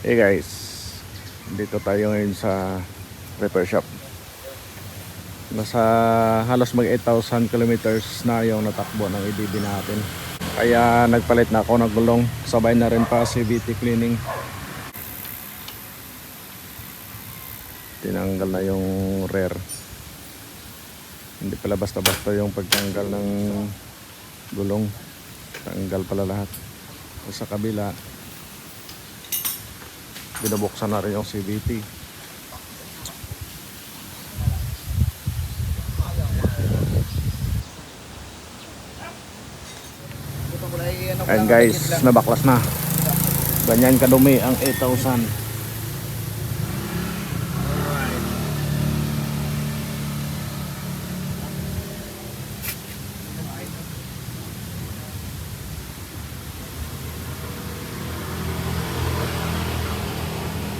Hey guys, dito tayo ngayon sa repair shop. Nasa halos mag 8,000 kilometers na yung natakbo ng EDB natin. Kaya nagpalit na ako ng gulong, sabay na rin pa CVT cleaning. Tinanggal na yung rear. Hindi pala basta-basta yung pagtanggal ng gulong. Tanggal pala lahat. Sa kabila, binubuksan na rin yung CVT. Ayan guys, nabaklas na. Ganyan kadumi ang 8,000.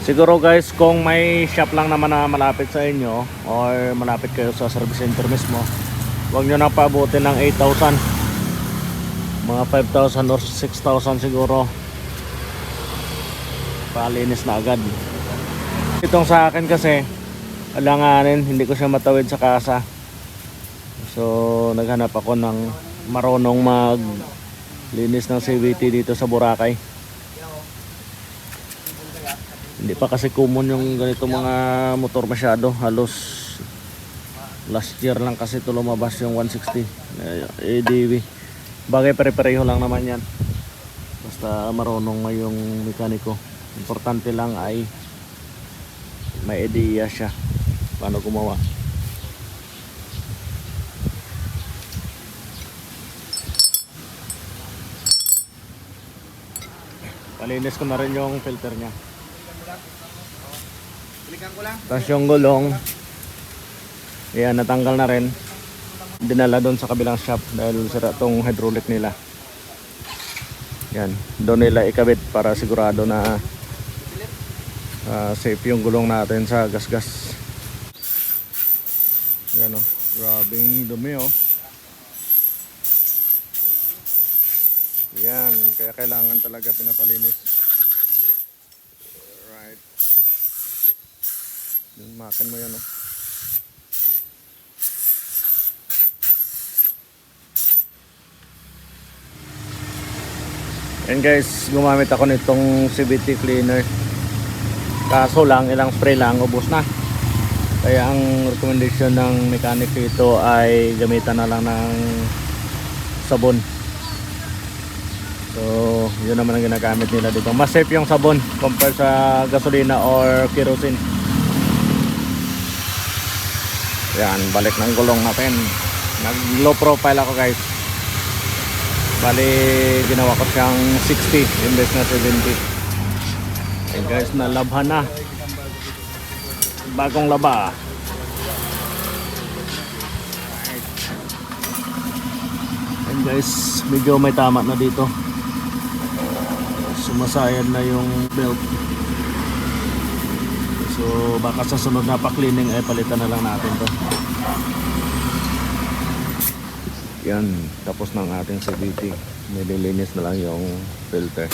Siguro guys, kung may shop lang naman na malapit sa inyo or malapit kayo sa service center mismo, huwag nyo na paabutin ng 8,000. Mga 5,000 or 6,000 siguro, palinis na agad. Itong sa akin kasi alanganin, hindi ko siya matawid sa kasa. So naghanap ako ng marunong maglinis ng CVT dito sa Boracay. Hindi pa kasi common yung ganito mga motor masyado. Halos last year lang kasi ito lumabas yung 160 ADV. Bagay pare-pareho lang naman yan, basta marunong yung mekaniko. Importante lang ay may idea siya paano gumawa. Palinis ko na rin yung filter nya. Tapos yung gulong, yan, natanggal na rin. Dinala doon sa kabilang shop dahil sira tong hydraulic nila. Yan, doon nila ikabit para sigurado na safe yung gulong natin sa gasgas. Yan o, grabing dumi o. Yan, kaya kailangan talaga pinapalinis. Right. Yung makin mo yan o. And guys, gumamit ako nitong CVT cleaner. Kaso lang, ilang spray lang, ubos na. Kaya ang recommendation ng mechanic dito ay gamitan na lang ng sabon. So, yun naman ang ginagamit nila dito. Mas safe yung sabon compared sa gasolina or kerosene. Yan, balik ng gulong natin. Nag low profile ako guys. Bali, ginawa ko siyang 60 imbes na 70. Okay guys, nalabhan na. Bagong laba. And guys, medyo may tama na dito. Sumasayad na yung belt. So baka sa sunod na pa-cleaning ay palitan na lang natin to. Yan, tapos ng ating CVT. Nililinis na lang yung filter.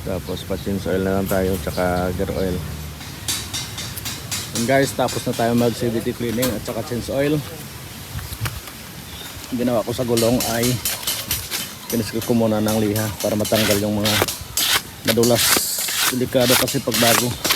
Tapos pa-change oil na lang tayo, tsaka gear oil. And guys, tapos na tayo mag CVT cleaning at tsaka change oil. Ginawa ko sa gulong ay piniskot ko muna ng liha para matanggal yung mga madulas. Delikado kasi pag bago.